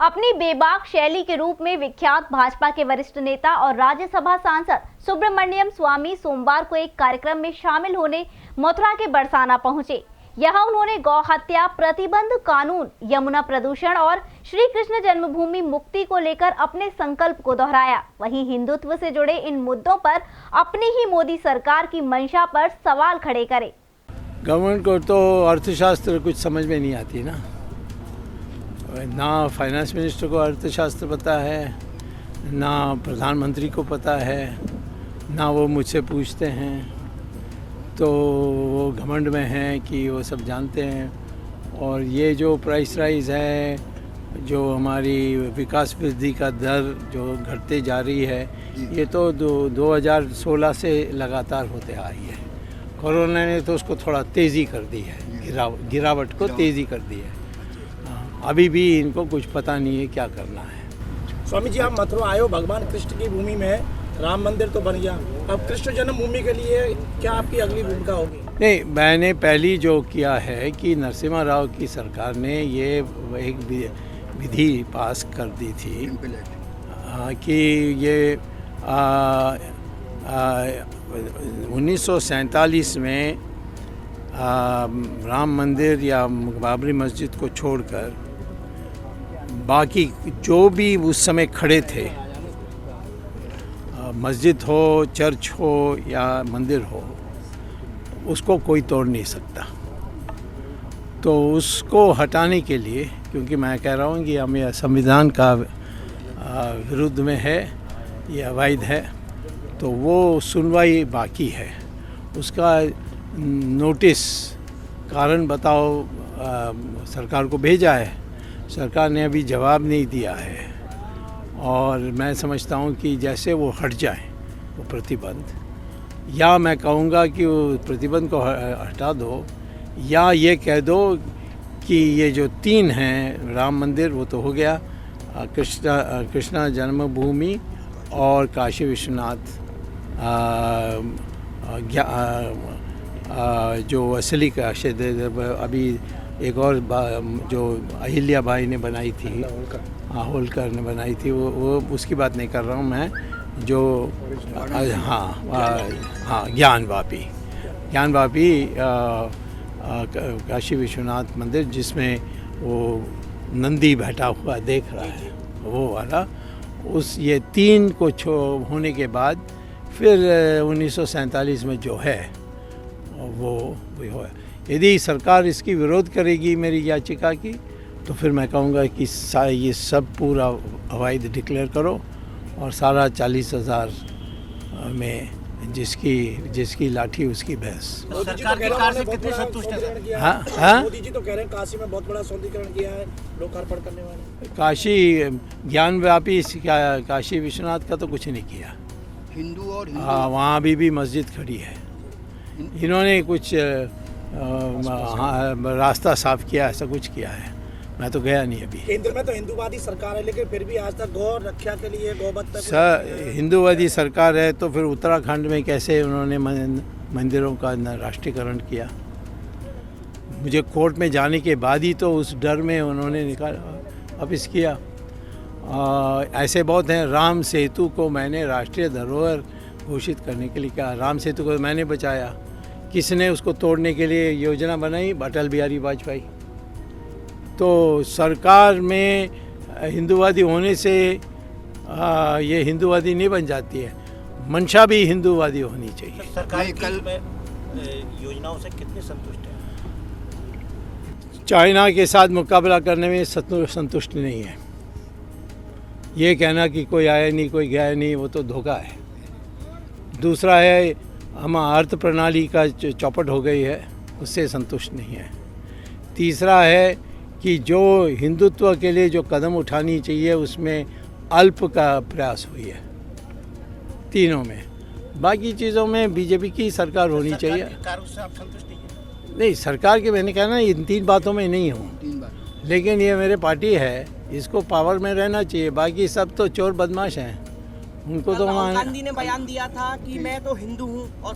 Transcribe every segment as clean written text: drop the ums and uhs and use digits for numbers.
अपनी बेबाक शैली के रूप में विख्यात भाजपा के वरिष्ठ नेता और राज्यसभा सांसद सुब्रमण्यम स्वामी सोमवार को एक कार्यक्रम में शामिल होने मथुरा के बरसाना पहुंचे। यहां उन्होंने गौ हत्या प्रतिबंध कानून, यमुना प्रदूषण और श्री कृष्ण जन्मभूमि मुक्ति को लेकर अपने संकल्प को दोहराया। वहीं हिंदुत्व से जुड़े इन मुद्दों पर अपनी ही मोदी सरकार की मंशा पर सवाल खड़े करे। गवर्नमेंट को तो अर्थशास्त्र कुछ समझ में नहीं आती ना फाइनेंस मिनिस्टर को अर्थशास्त्र पता है, ना प्रधानमंत्री को पता है, ना वो मुझसे पूछते हैं। तो वो घमंड में हैं कि वो सब जानते हैं। और ये जो प्राइस राइज है, जो हमारी विकास वृद्धि का दर जो घटते जा रही है, ये तो 2016 से लगातार होते आई है। कोरोना ने तो उसको थोड़ा तेज़ी कर दी है, गिरावट को तेज़ी कर दी है। अभी भी इनको कुछ पता नहीं है क्या करना है। स्वामी जी, आप मथुरा आए हो, भगवान कृष्ण की भूमि में राम मंदिर तो बन गया, अब कृष्ण जन्मभूमि के लिए क्या आपकी अगली भूमिका होगी? नहीं, मैंने पहली जो किया है कि नरसिम्हा राव की सरकार ने ये एक विधि पास कर दी थी कि ये 1947 में राम मंदिर या बाबरी मस्जिद को छोड़कर बाकी जो भी उस समय खड़े थे, मस्जिद हो, चर्च हो या मंदिर हो, उसको कोई तोड़ नहीं सकता। तो उसको हटाने के लिए, क्योंकि मैं कह रहा हूँ कि हमें संविधान का विरुद्ध में है, ये अवैध है, तो वो सुनवाई बाकी है। उसका नोटिस कारण बताओ सरकार को भेजा है, सरकार ने अभी जवाब नहीं दिया है। और मैं समझता हूँ कि जैसे वो हट जाए वो प्रतिबंध, या मैं कहूँगा कि वो प्रतिबंध को हटा दो, या ये कह दो कि ये जो 3 हैं, राम मंदिर वो तो हो गया, कृष्णा जन्मभूमि और काशी विश्वनाथ जो असली काशी, अभी एक और जो अहिल्या बाई ने बनाई थी, होलकर ने बनाई थी, वो उसकी बात नहीं कर रहा हूँ मैं, जो ज्ञान वापी काशी विश्वनाथ मंदिर, जिसमें वो नंदी बैठा हुआ देख रहा है, वो वाला, उस ये 3 को होने के बाद फिर 1947 में जो है वो हो। यदि सरकार इसकी विरोध करेगी मेरी याचिका की, तो फिर मैं कहूँगा कि ये सब पूरा अवैध डिक्लेयर करो और सारा 40,000 में जिसकी लाठी उसकी भैंस। सरकार के कार्य से कितने संतुष्ट हैं? हाँ, मोदी जी तो कह रहे हैं काशी में बहुत बड़ा सौंदर्यीकरण किया है, लोकार्पण करने वाले। काशी ज्ञानव्यापी काशी विश्वनाथ का तो कुछ नहीं किया। हिंदू और वहाँ अभी भी मस्जिद खड़ी है। इन्होंने कुछ रास्ता साफ किया, ऐसा कुछ किया है, मैं तो गया नहीं अभी। केंद्र में तो हिंदूवादी सरकार है, लेकिन फिर भी आज तक गौ रक्षा के लिए सर, हिंदूवादी सरकार है तो फिर उत्तराखंड में कैसे उन्होंने मंदिरों का राष्ट्रीयकरण किया? मुझे कोर्ट में जाने के बाद ही तो उस डर में उन्होंने वापस किया। ऐसे बहुत हैं। राम सेतु को मैंने राष्ट्रीय धरोहर घोषित करने के लिए कहा, राम सेतु को मैंने बचाया। किसने उसको तोड़ने के लिए योजना बनाई? अटल बिहारी वाजपेयी। तो सरकार में हिंदूवादी होने से ये हिंदूवादी नहीं बन जाती है, मंशा भी हिंदूवादी होनी चाहिए। सरकार कल योजनाओं से कितने संतुष्ट हैं? चाइना के साथ मुकाबला करने में संतुष्ट नहीं है। ये कहना कि कोई आया नहीं, कोई गया नहीं, वो तो धोखा है। दूसरा है, हम अर्थ प्रणाली का चौपट हो गई है, उससे संतुष्ट नहीं है। तीसरा है कि जो हिंदुत्व के लिए जो कदम उठानी चाहिए उसमें अल्प का प्रयास हुई है, तीनों में। बाकी चीज़ों में बीजेपी की सरकार होनी चाहिए। उससे आप संतुष्ट नहीं हैं? नहीं, सरकार के मैंने कहा ना, इन 3 बातों में नहीं हूँ, लेकिन ये मेरे पार्टी है, इसको पावर में रहना चाहिए। बाकी सब तो चोर बदमाश हैं, उनको तो राहुल गांधी ने बयान दिया था कि मैं तो हिंदू हूँ और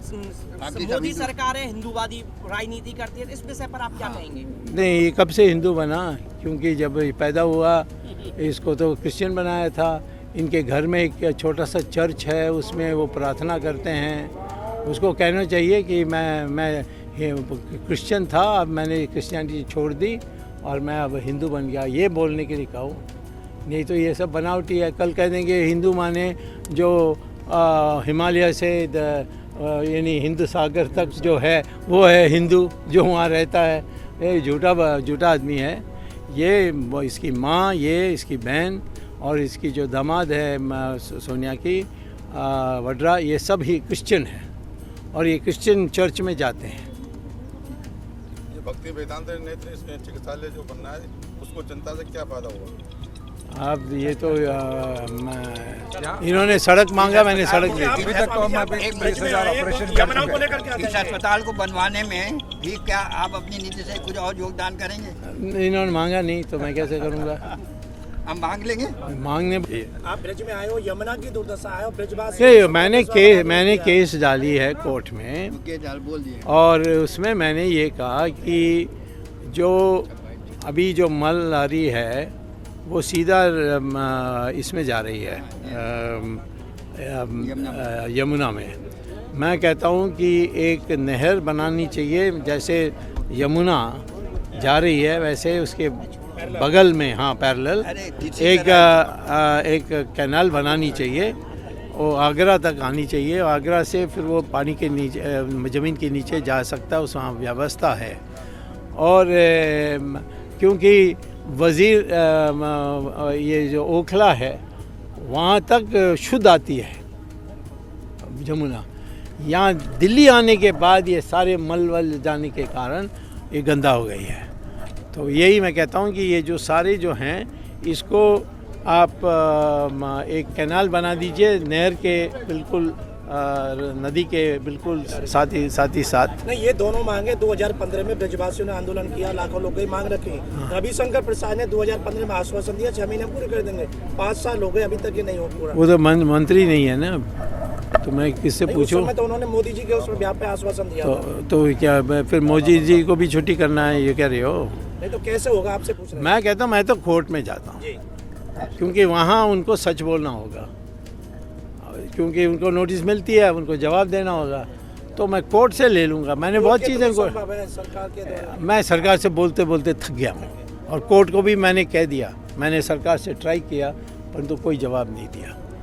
मोदी सरकार है हिंदूवादी राजनीति करती है। इस विषय पर आप क्या कहेंगे? नहीं, ये कब से हिंदू बना? क्योंकि जब पैदा हुआ इसको तो क्रिश्चियन बनाया था। इनके घर में एक छोटा सा चर्च है, उसमें वो प्रार्थना करते हैं। उसको कहना चाहिए कि मैं क्रिश्चियन था, अब मैंने क्रिश्चियनिटी छोड़ दी और मैं अब हिंदू बन गया, ये बोलने के लिए कहूँ। नहीं तो ये सब बनावटी है। कल कह देंगे हिंदू माने जो हिमालय से यानी हिंद सागर तक जो है वो है हिंदू, जो वहाँ रहता है। ये झूठा आदमी है। ये इसकी माँ, ये इसकी बहन और इसकी जो दामाद है सोनिया की वड्रा, ये सब ही क्रिश्चियन है और ये क्रिश्चियन चर्च में जाते हैं। ये भक्ति वेदांत नेत्र चिकित्सालय जो बनना है उसको जनता से क्या फायदा होगा? अब ये तो इन्होंने सड़क मांगा, मैंने सड़क दी। अभी तक तो हम एक 20,000 ऑपरेशन यमुना को लेकर क्या इस अस्पताल को बनवाने में भी क्या आप अपनी नीति से कुछ और योगदान करेंगे? इन्होंने मांगा नहीं तो मैं कैसे करूँगा? हम मांग लेंगे। मांगने आप ब्रिज में आए हो, यमुना की दुर्दशा है और ब्रिजवासी मैंने केस डाली है कोर्ट में बोल दिए और उसमें मैंने ये कहा कि जो अभी जो मल लारी है वो सीधा इसमें जा रही है यमुना में। मैं कहता हूँ कि एक नहर बनानी चाहिए, जैसे यमुना जा रही है वैसे उसके बगल में, हाँ पैरेलल एक कैनाल बनानी चाहिए। वो आगरा तक आनी चाहिए, आगरा से फिर वो पानी के नीचे ज़मीन के नीचे जा सकता है, उस वहाँ व्यवस्था है। और क्योंकि वज़ीर ये जो ओखला है वहाँ तक शुद्ध आती है यमुना। यहाँ दिल्ली आने के बाद ये सारे मल वल जाने के कारण ये गंदा हो गई है। तो यही मैं कहता हूँ कि ये जो सारे जो हैं इसको आप एक कैनाल बना दीजिए नहर के बिल्कुल नदी के बिल्कुल साथ ही साथ। नहीं, ये दोनों मांगे 2015 में ब्रजवासियों ने आंदोलन किया, लाखों लोगों की मांग रखी। रविशंकर प्रसाद ने 2015 में आश्वासन दिया 6 महीने पूरे कर देंगे। 5 साल हो गए अभी तक ये नहीं हो पूरा। वो तो मंत्री नहीं है ना, तो मैं किससे पूछूं? तो उन्होंने मोदी जी के उस ब्याह पे आश्वासन दिया तो क्या फिर मोदी जी को भी छुट्टी करना है, ये कह रहे हो? नहीं तो कैसे होगा, आपसे पूछ रहे हैं। मैं कहता हूँ मैं तो कोर्ट में जाता हूँ, क्योंकि वहाँ उनको सच बोलना होगा, क्योंकि उनको नोटिस मिलती है, उनको जवाब देना होगा। तो मैं कोर्ट से ले लूँगा। मैंने बहुत चीज़ें मैं सरकार से बोलते बोलते थक गया हूँ और कोर्ट को भी मैंने कह दिया। मैंने सरकार से ट्राई किया परंतु कोई जवाब नहीं दिया।